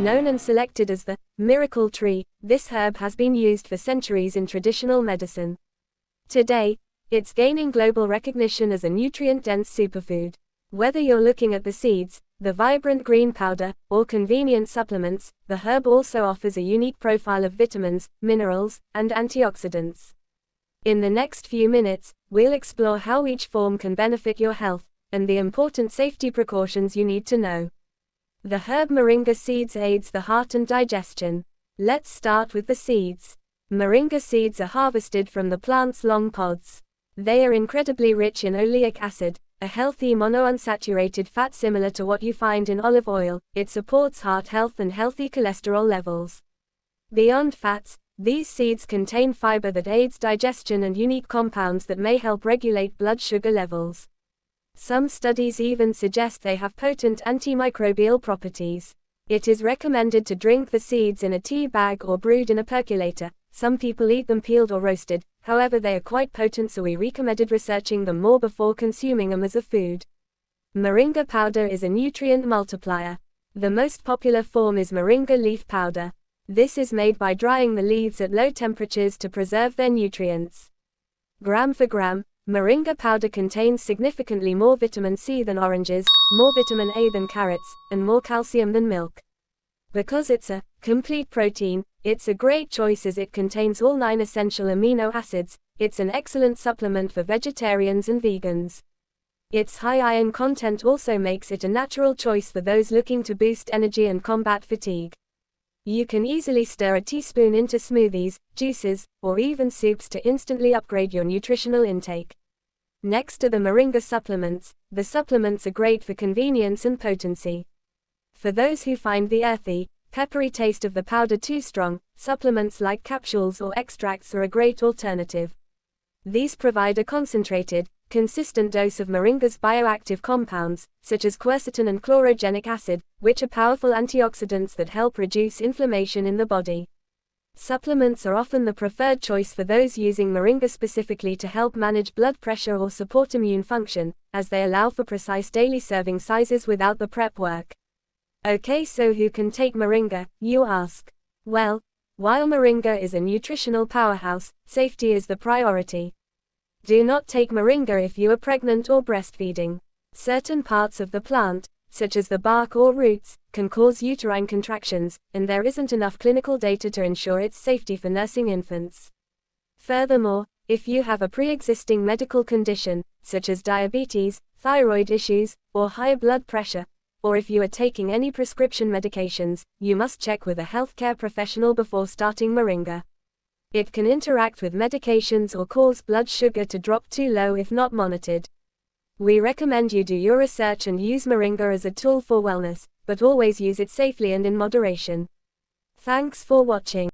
Known and selected as the miracle tree, this herb has been used for centuries in traditional medicine. Today, it's gaining global recognition as a nutrient-dense superfood. Whether you're looking at the seeds, the vibrant green powder, or convenient supplements, the herb also offers a unique profile of vitamins, minerals, and antioxidants. In the next few minutes, we'll explore how each form can benefit your health, and the important safety precautions you need to know. The herb Moringa seeds aids the heart and digestion. Let's start with the seeds. Moringa seeds are harvested from the plant's long pods. They are incredibly rich in oleic acid, a healthy monounsaturated fat similar to what you find in olive oil. It supports heart health and healthy cholesterol levels. Beyond fats, these seeds contain fiber that aids digestion and unique compounds that may help regulate blood sugar levels. Some studies even suggest they have potent antimicrobial properties. It is recommended to drink the seeds in a tea bag or brewed in a percolator. Some people eat them peeled or roasted, however they are quite potent, so we recommended researching them more before consuming them as a food. Moringa powder is a nutrient multiplier. The most popular form is moringa leaf powder. This is made by drying the leaves at low temperatures to preserve their nutrients. Gram for gram, moringa powder contains significantly more vitamin C than oranges, more vitamin A than carrots, and more calcium than milk. Because it's a complete protein, it's a great choice as it contains all 9 essential amino acids. It's an excellent supplement for vegetarians and vegans. Its high iron content also makes it a natural choice for those looking to boost energy and combat fatigue. You can easily stir a teaspoon into smoothies, juices, or even soups to instantly upgrade your nutritional intake. Next to the moringa supplements, the supplements are great for convenience and potency. For those who find the earthy, peppery taste of the powder too strong, supplements like capsules or extracts are a great alternative. These provide a concentrated, consistent dose of moringa's bioactive compounds, such as quercetin and chlorogenic acid, which are powerful antioxidants that help reduce inflammation in the body. Supplements are often the preferred choice for those using moringa specifically to help manage blood pressure or support immune function, as they allow for precise daily serving sizes without the prep work. Okay, so who can take moringa, you ask? Well, while moringa is a nutritional powerhouse, safety is the priority. Do not take moringa if you are pregnant or breastfeeding. Certain parts of the plant, such as the bark or roots, can cause uterine contractions, and there isn't enough clinical data to ensure its safety for nursing infants. Furthermore, if you have a pre-existing medical condition, such as diabetes, thyroid issues, or high blood pressure, or if you are taking any prescription medications, you must check with a healthcare professional before starting moringa. It can interact with medications or cause blood sugar to drop too low if not monitored. We recommend you do your research and use moringa as a tool for wellness, but always use it safely and in moderation. Thanks for watching.